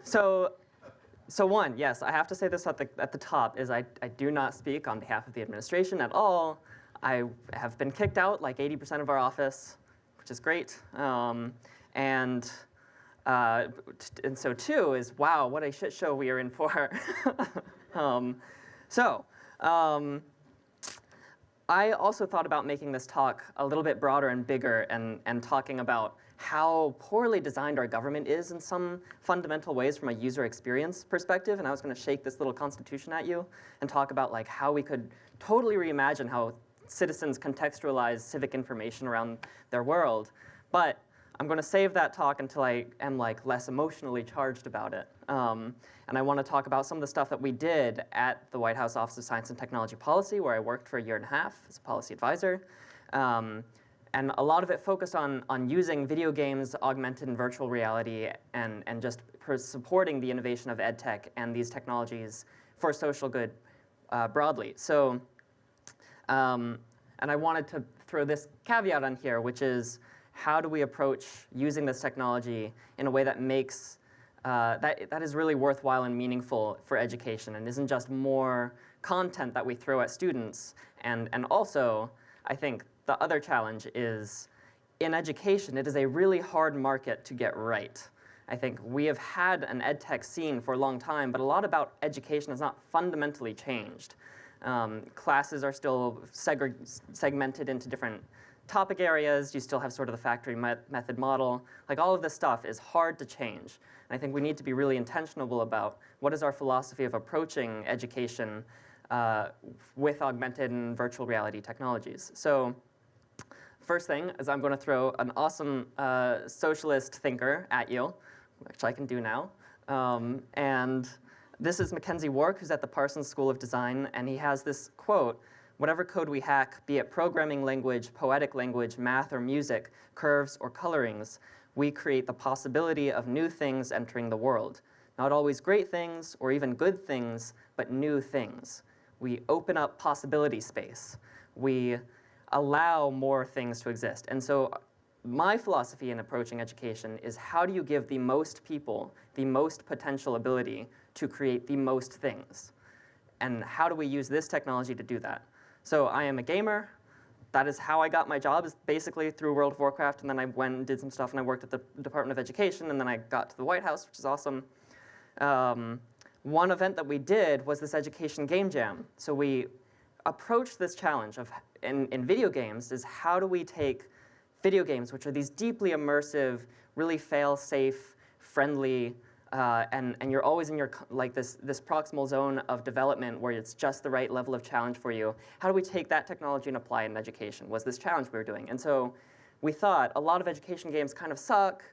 So one, yes, I have to say this at the top, is I do not speak on behalf of the administration at all. I have been kicked out like 80% of our office, which is great. And so two is, wow, what a shit show we are in for. I also thought about making this talk a little bit broader and bigger and talking about how poorly designed our government is in some fundamental ways from a user experience perspective. And I was going to shake this little constitution at you and talk about like how we could totally reimagine how citizens contextualize civic information around their world. But I'm going to save that talk until I am like less emotionally charged about it. And I want to talk about some of the stuff that we did at the White House Office of Science and Technology Policy, where I worked for a year and a half as a policy advisor. And a lot of it focused on using video games, augmented and virtual reality, and just supporting the innovation of EdTech and these technologies for social good broadly. So, and I wanted to throw this caveat on here, which is how do we approach using this technology in a way that makes, that is really worthwhile and meaningful for education and isn't just more content that we throw at students. And also, I think the other challenge is in education, it is a really hard market to get right. I think we have had an EdTech scene for a long time, but a lot about education has not fundamentally changed. Classes are still segmented into different topic areas. You still have sort of the factory method model. Like all of this stuff is hard to change. And I think we need to be really intentional about what is our philosophy of approaching education with augmented and virtual reality technologies. So first thing is I'm going to throw an awesome socialist thinker at you, which I can do now. And this is Mackenzie Wark, who's at the Parsons School of Design, and he has this quote: "Whatever code we hack, be it programming language, poetic language, math or music, curves or colorings, we create the possibility of new things entering the world. Not always great things or even good things, but new things. We open up possibility space. We allow more things to exist." And so my philosophy in approaching education is how do you give the most people the most potential ability to create the most things? And how do we use this technology to do that? So I am a gamer. That is how I got my job, is basically through World of Warcraft, and then I went and did some stuff, and I worked at the Department of Education, and then I got to the White House, which is awesome. One event that we did was this education game jam. So we approached this challenge of, in video games, is how do we take video games, which are these deeply immersive, really fail-safe, friendly, and you're always in your like this proximal zone of development where it's just the right level of challenge for you. How do we take that technology and apply it in education was this challenge we were doing. And so we thought a lot of education games kind of suck,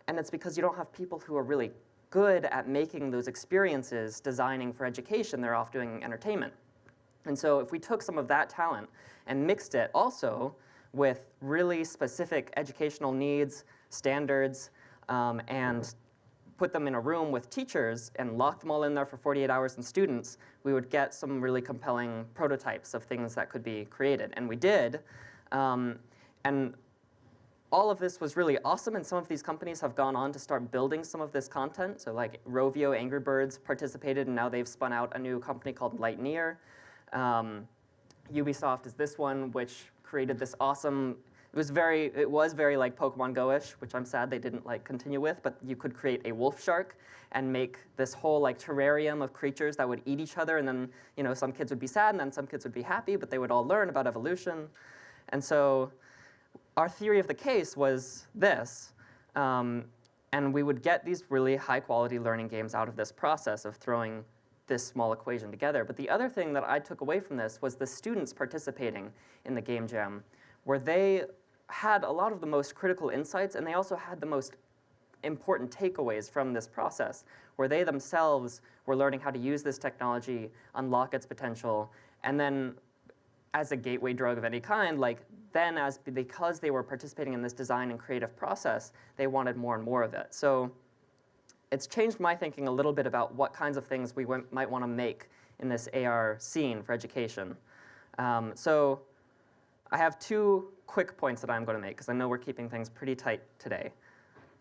and it's because you don't have people who are really good at making those experiences designing for education. They're off doing entertainment. And so if we took some of that talent and mixed it also with really specific educational needs, standards, and put them in a room with teachers and lock them all in there for 48 hours and students, we would get some really compelling prototypes of things that could be created. And we did. And all of this was really awesome, and some of these companies have gone on to start building some of this content. So like Rovio, Angry Birds participated, and now they've spun out a new company called Lightyear. Ubisoft is this one, which created this awesome, it was very like Pokemon Go-ish, which I'm sad they didn't like continue with, but you could create a wolf shark and make this whole like terrarium of creatures that would eat each other, and then some kids would be sad and then some kids would be happy, but they would all learn about evolution. And so our theory of the case was this, and we would get these really high quality learning games out of this process of throwing this small equation together. But the other thing that I took away from this was the students participating in the game jam, where they had a lot of the most critical insights, and they also had the most important takeaways from this process, where they themselves were learning how to use this technology, unlock its potential, and then as a gateway drug of any kind, because they were participating in this design and creative process, they wanted more and more of it. So it's changed my thinking a little bit about what kinds of things we might want to make in this AR scene for education. So I have two quick points that I'm going to make, because I know we're keeping things pretty tight today.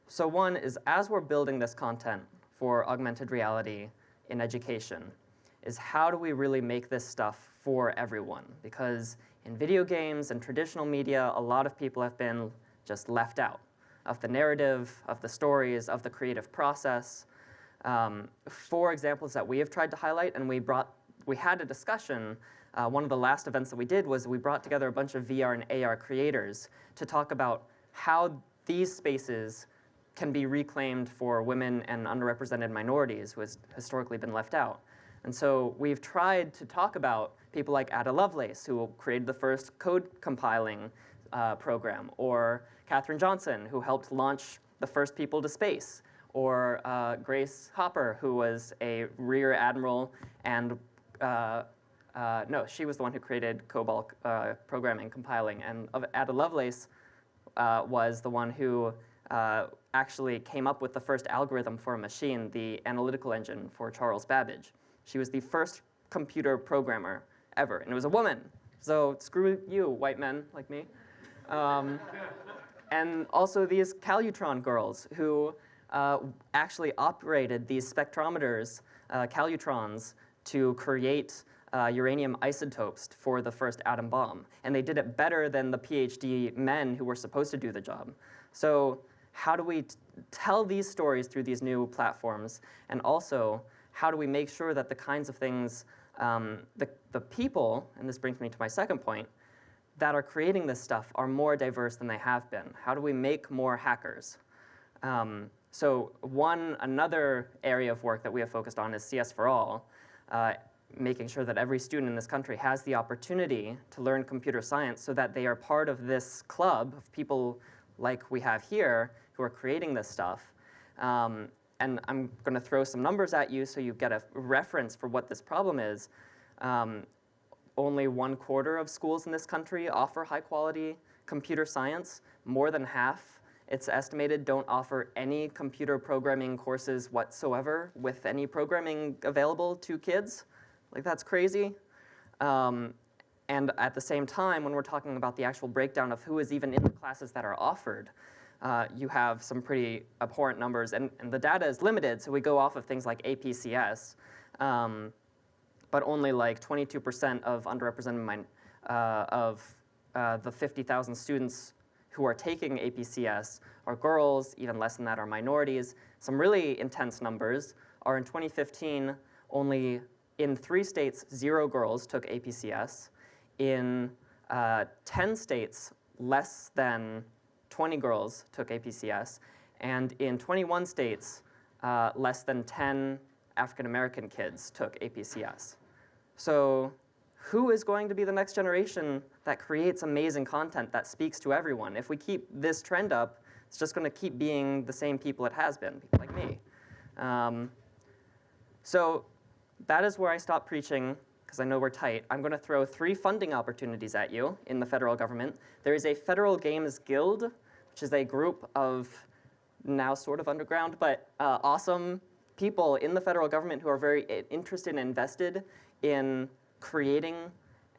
So one is, as we're building this content for augmented reality in education is how do we really make this stuff for everyone? Because in video games and traditional media, a lot of people have been just left out of the narrative, of the stories, of the creative process. 4 examples that we have tried to highlight, and we had a discussion. One of the last events that we did was we brought together a bunch of VR and AR creators to talk about how these spaces can be reclaimed for women and underrepresented minorities who has historically been left out. And so we've tried to talk about people like Ada Lovelace, who created the first code compiling program, or Katherine Johnson, who helped launch the first people to space, or Grace Hopper, who was a rear admiral and no, she was the one who created COBOL programming, compiling, and Ada Lovelace was the one who actually came up with the first algorithm for a machine, the analytical engine for Charles Babbage. She was the first computer programmer ever, and it was a woman. So screw you, white men like me. And also these Calutron girls who actually operated these spectrometers, Calutrons, to create uranium isotopes for the first atom bomb. And they did it better than the PhD men who were supposed to do the job. So how do we tell these stories through these new platforms? And also, how do we make sure that the kinds of things, the people, and this brings me to my second point, that are creating this stuff are more diverse than they have been? How do we make more hackers? So another area of work that we have focused on is CS for All, making sure that every student in this country has the opportunity to learn computer science so that they are part of this club of people like we have here who are creating this stuff. And I'm going to throw some numbers at you so you get a reference for what this problem is. Only 1/4 of schools in this country offer high-quality computer science. More than half, it's estimated, don't offer any computer programming courses whatsoever with any programming available to kids. Like, that's crazy. And at the same time, when we're talking about the actual breakdown of who is even in the classes that are offered, you have some pretty abhorrent numbers. And the data is limited, so we go off of things like APCS. But only like 22% of underrepresented the 50,000 students who are taking APCS are girls, even less than that are minorities. Some really intense numbers are in 2015, only in 3 states, 0 girls took APCS. In 10 states, less than 20 girls took APCS. And in 21 states, less than 10 African-American kids took APCS. So who is going to be the next generation that creates amazing content that speaks to everyone? If we keep this trend up, it's just going to keep being the same people it has been, people like me. So that is where I stop preaching, because I know we're tight. I'm going to throw 3 funding opportunities at you in the federal government. There is a Federal Games Guild, which is a group of now sort of underground, but awesome people in the federal government who are very interested and invested in creating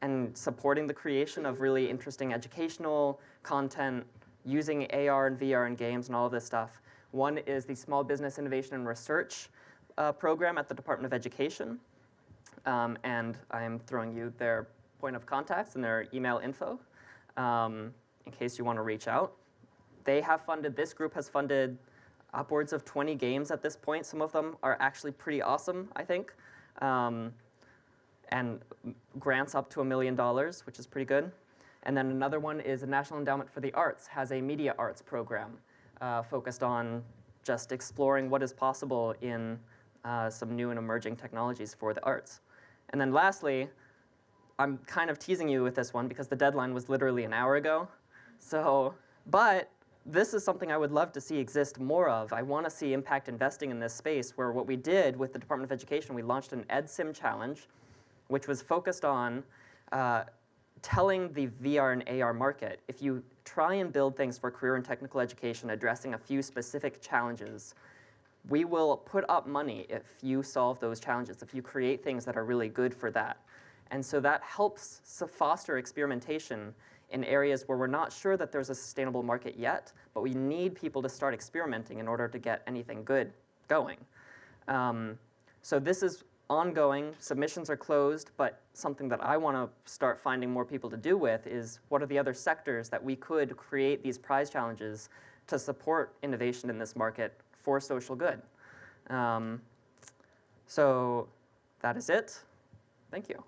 and supporting the creation of really interesting educational content using AR and VR and games and all of this stuff. One is the Small Business Innovation and Research program at the Department of Education. And I'm throwing you their point of contacts and their email info in case you want to reach out. They have funded, this group has funded upwards of 20 games at this point. Some of them are actually pretty awesome, I think. And grants up to $1 million, which is pretty good. And then another one is the National Endowment for the Arts, has a media arts program focused on just exploring what is possible in some new and emerging technologies for the arts. And then lastly, I'm kind of teasing you with this one because the deadline was literally an hour ago. So, but this is something I would love to see exist more of. I want to see impact investing in this space, where what we did with the Department of Education, we launched an EdSim challenge, which was focused on telling the VR and AR market, if you try and build things for career and technical education addressing a few specific challenges, we will put up money if you solve those challenges, if you create things that are really good for that. And so that helps foster experimentation in areas where we're not sure that there's a sustainable market yet, but we need people to start experimenting in order to get anything good going. So this is ongoing. Submissions are closed, but something that I want to start finding more people to do with is what are the other sectors that we could create these prize challenges to support innovation in this market for social good. So that is it. Thank you.